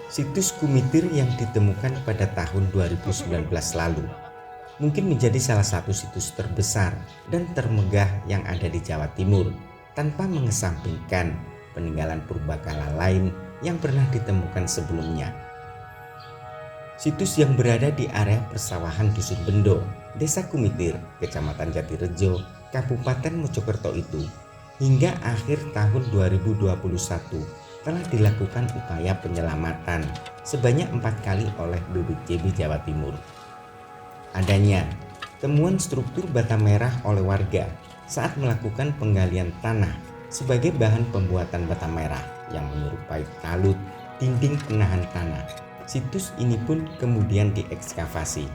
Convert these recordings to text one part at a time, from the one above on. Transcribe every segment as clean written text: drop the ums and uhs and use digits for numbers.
Situs Kumitir yang ditemukan pada tahun 2019 lalu mungkin menjadi salah satu situs terbesar dan termegah yang ada di Jawa Timur, tanpa mengesampingkan peninggalan purbakala lain yang pernah ditemukan sebelumnya. Situs yang berada di area persawahan Dusun Bendo, Desa Kumitir, Kecamatan Jatirejo, Kabupaten Mojokerto itu, hingga akhir tahun 2021 telah dilakukan upaya penyelamatan sebanyak 4 kali oleh BPJB Jawa Timur. Adanya temuan struktur bata merah oleh warga saat melakukan penggalian tanah sebagai bahan pembuatan bata merah yang menyerupai talut dinding penahan tanah. Situs ini pun kemudian diekskavasi.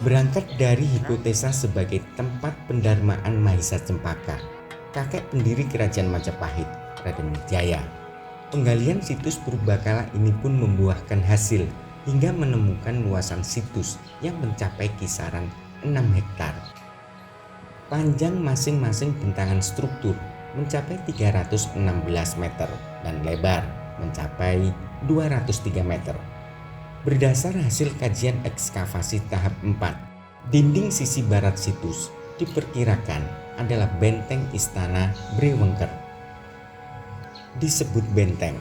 Berangkat dari hipotesa sebagai tempat pendarmaan Mahisa Cempaka, kakek pendiri Kerajaan Majapahit, Raden Wijaya, penggalian situs purbakala ini pun membuahkan hasil hingga menemukan luasan situs yang mencapai kisaran 6 hektar. Panjang masing-masing bentangan struktur mencapai 316 meter dan lebar mencapai 203 meter. Berdasar hasil kajian ekskavasi tahap 4, dinding sisi barat situs diperkirakan adalah benteng Istana Brewengker. Disebut benteng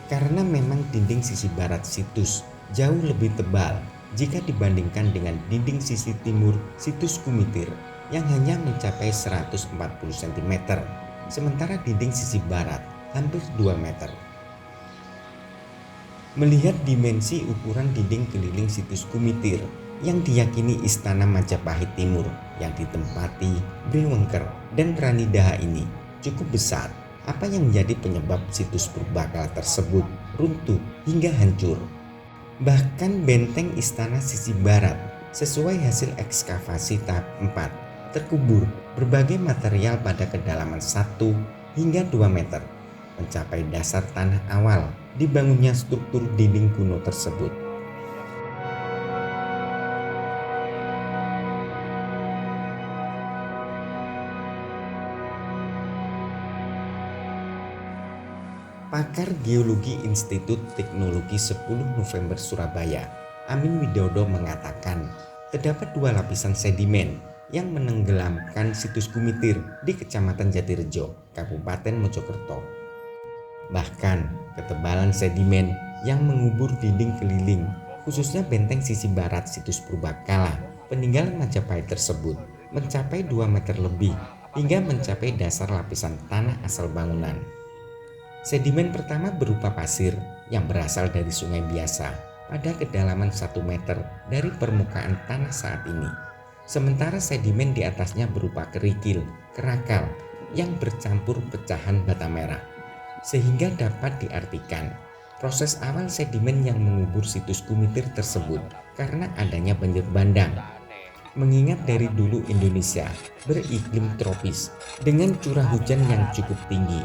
karena memang dinding sisi barat situs jauh lebih tebal jika dibandingkan dengan dinding sisi timur situs Kumitir yang hanya mencapai 140 cm, sementara dinding sisi barat hampir 2 meter. Melihat dimensi ukuran dinding keliling situs Kumitir yang diyakini Istana Majapahit Timur yang ditempati Brewengker dan Rani Daha ini cukup besar, apa yang menjadi penyebab situs purbakala tersebut runtuh hingga hancur? Bahkan benteng istana sisi barat sesuai hasil ekskavasi tahap 4 terkubur berbagai material pada kedalaman 1 hingga 2 meter mencapai dasar tanah awal dibangunnya struktur dinding kuno tersebut. Pakar Geologi Institut Teknologi 10 November Surabaya, Amin Widodo mengatakan, terdapat 2 lapisan sedimen yang menenggelamkan situs Kumitir di Kecamatan Jatirejo, Kabupaten Mojokerto. Bahkan, ketebalan sedimen yang mengubur dinding keliling, khususnya benteng sisi barat situs purbakala peninggalan Majapahit tersebut, mencapai 2 meter lebih hingga mencapai dasar lapisan tanah asal bangunan. Sedimen pertama berupa pasir yang berasal dari sungai biasa pada kedalaman 1 meter dari permukaan tanah saat ini. Sementara sedimen di atasnya berupa kerikil, kerakal yang bercampur pecahan bata merah. Sehingga dapat diartikan proses awal sedimen yang mengubur situs Kumitir tersebut karena adanya banjir bandang. Mengingat dari dulu Indonesia beriklim tropis dengan curah hujan yang cukup tinggi.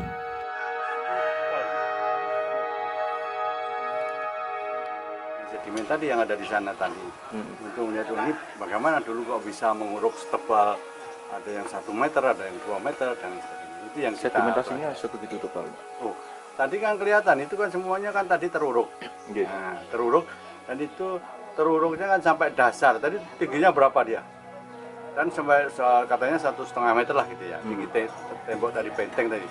Sedimen tadi yang ada di sana tadi, untuk melihat ini bagaimana dulu kok bisa menguruk setebal, ada yang 1 meter, ada yang 2 meter dan sebagainya. Itu yang sedimentasinya sebegitu tebal. Oh, tadi kan kelihatan itu kan semuanya kan tadi teruruk. Nah, teruruk dan itu teruruknya kan sampai dasar. Tadi tingginya berapa dia? Dan sampai katanya 1,5 meter lah gitu ya, tinggi tembok dari benteng tadi.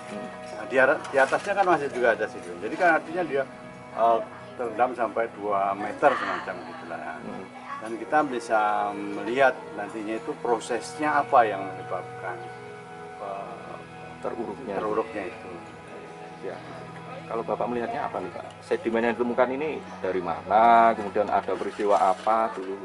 Nah, di atasnya kan masih juga ada sedimen. Jadi kan artinya dia terendam sampai 2 meter semacam gitulah. Dan kita bisa melihat nantinya itu prosesnya apa yang menyebabkan teruruknya itu. Ya. Kalau Bapak melihatnya apa nih Pak? Sedimen yang ditemukan ini dari mana? Kemudian ada peristiwa apa dulu?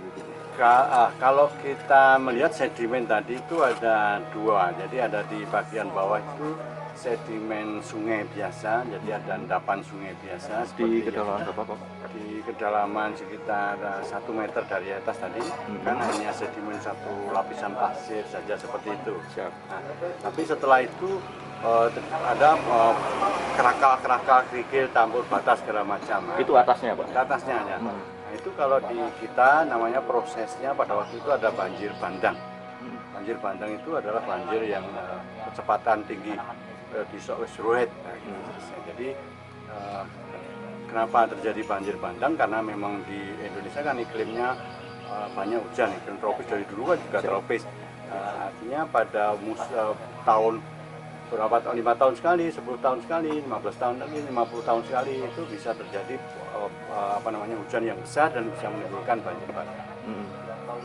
Kalau kita melihat sedimen tadi itu ada 2. Jadi ada di bagian bawah itu sedimen sungai biasa, jadi ada endapan sungai biasa. Di kedalaman berapa Pak? Di kedalaman sekitar 1 meter dari atas tadi, kan hanya sedimen 1 lapisan pasir saja seperti itu. Siap. Nah, tapi setelah itu ada kerakal-kerakal, kerikil, campur bata segala macam. Itu atasnya Pak? Atasnya ya. Nah, itu kalau di kita namanya prosesnya pada waktu itu ada banjir bandang. Banjir bandang itu adalah banjir yang kecepatan tinggi di Soekarno. Jadi Kenapa terjadi banjir bandang? Karena memang di Indonesia kan iklimnya banyak hujan, iklim tropis dari dulu kan juga tropis. Artinya pada tahun berapa tahun, 5 tahun sekali, 10 tahun sekali, 15 tahun lagi, 50 tahun sekali itu bisa terjadi hujan yang besar dan bisa menimbulkan banjir bandang.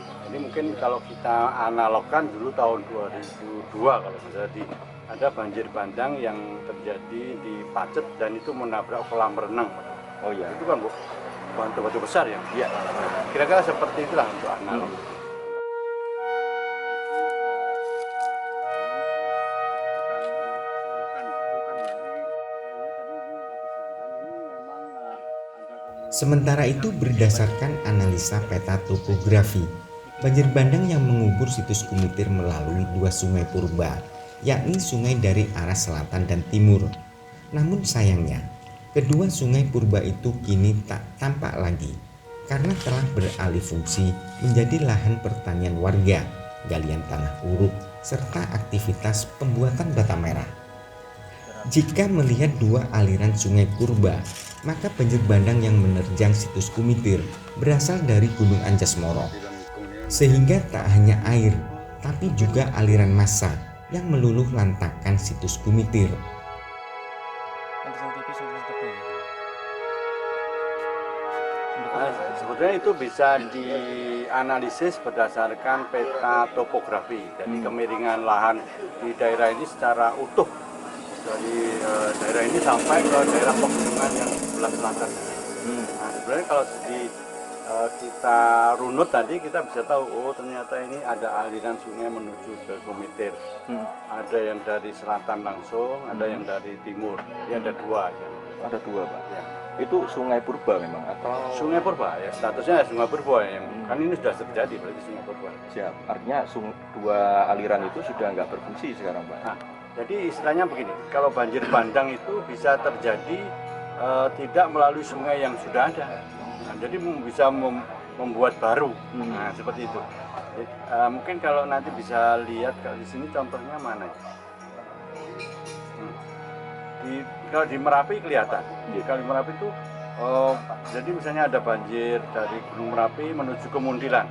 Jadi mungkin kalau kita analogkan dulu tahun 2002 kalau misalnya ada banjir bandang yang terjadi di Pacet dan itu menabrak kolam renang. Oh iya. Itu kan batu-batu besar ya. Iya. Kira-kira seperti itulah untuk analog. Sementara itu berdasarkan analisa peta topografi, banjir bandang yang mengubur situs Kumitir melalui 2 sungai purba, yakni sungai dari arah selatan dan timur. Namun sayangnya, kedua sungai purba itu kini tak tampak lagi karena telah beralih fungsi menjadi lahan pertanian warga, galian tanah uruk, serta aktivitas pembuatan bata merah. Jika melihat 2 aliran sungai purba, maka banjir bandang yang menerjang situs Kumitir berasal dari Gunung Anjas-Moro. Sehingga tak hanya air, tapi juga aliran massa yang meluluh lantakkan situs Kumitir. Sebetulnya itu bisa dianalisis berdasarkan peta topografi. Jadi kemiringan lahan di daerah ini secara utuh. Dari daerah ini sampai ke daerah pegunungan yang sebelah selatan. Nah, sebenarnya kalau kita runut tadi kita bisa tahu, oh ternyata ini ada aliran sungai menuju ke Kumitir. Ada yang dari selatan langsung, ada yang dari timur. Ini ada 2 aja. Ada 2 Pak. Ya. Itu sungai purba memang atau? Sungai purba ya, statusnya sungai purba yang kan ini sudah terjadi berarti sungai purba. Siap. Artinya 2 aliran itu sudah nggak berfungsi sekarang Pak. Nah, jadi istilahnya begini, kalau banjir bandang itu bisa terjadi tidak melalui sungai yang sudah ada. Nah, jadi bisa membuat baru. Nah, seperti itu. Jadi, mungkin kalau nanti bisa lihat kalau di sini contohnya mana ya? Kalau di Merapi kelihatan. Kalau di Merapi itu jadi misalnya ada banjir dari Gunung Merapi menuju ke Muntilan.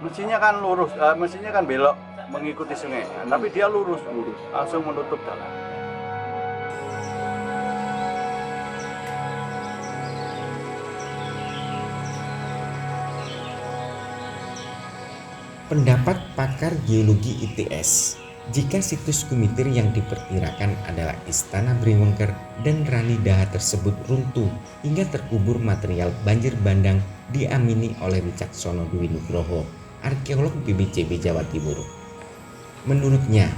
Mestinya kan lurus, mestinya kan belok mengikuti sungai. Nah, tapi dia lurus langsung menutup jalan. Pendapat pakar geologi ITS, jika situs Kumitir yang diperkirakan adalah Istana Briwengker dan Rani Daha tersebut runtuh hingga terkubur material banjir bandang diamini oleh Wicaksono Dwi Nugroho, arkeolog BPCB Jawa Timur. Menurutnya,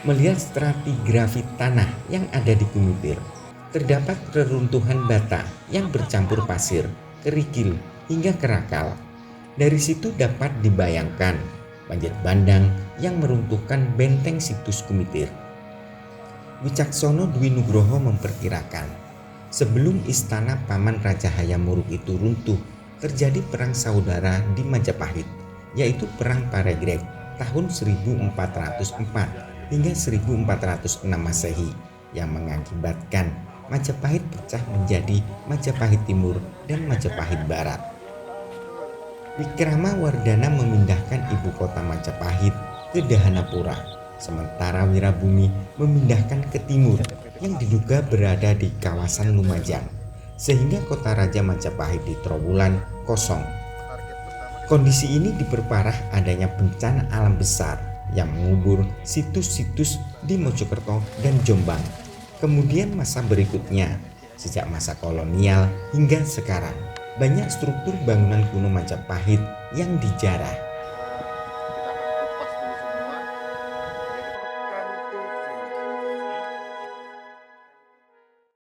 melihat stratigrafi tanah yang ada di Kumitir, terdapat reruntuhan bata yang bercampur pasir, kerikil, hingga kerakal. Dari situ dapat dibayangkan banjir bandang yang meruntuhkan benteng situs Kumitir. Wicaksono Dwi Nugroho memperkirakan, sebelum istana Paman Raja Hayam Wuruk itu runtuh, terjadi perang saudara di Majapahit, yaitu Perang Paregreg tahun 1404 hingga 1406 Masehi yang mengakibatkan Majapahit pecah menjadi Majapahit Timur dan Majapahit Barat. Wikrama Wardana memindahkan ibu kota Majapahit ke Dahanapura, sementara Wirabumi memindahkan ke timur yang diduga berada di kawasan Lumajang, sehingga kota Raja Majapahit di Trowulan kosong. Kondisi ini diperparah adanya bencana alam besar yang mengubur situs-situs di Mojokerto dan Jombang. Kemudian masa berikutnya, sejak masa kolonial hingga sekarang, banyak struktur bangunan kuno Majapahit yang dijarah.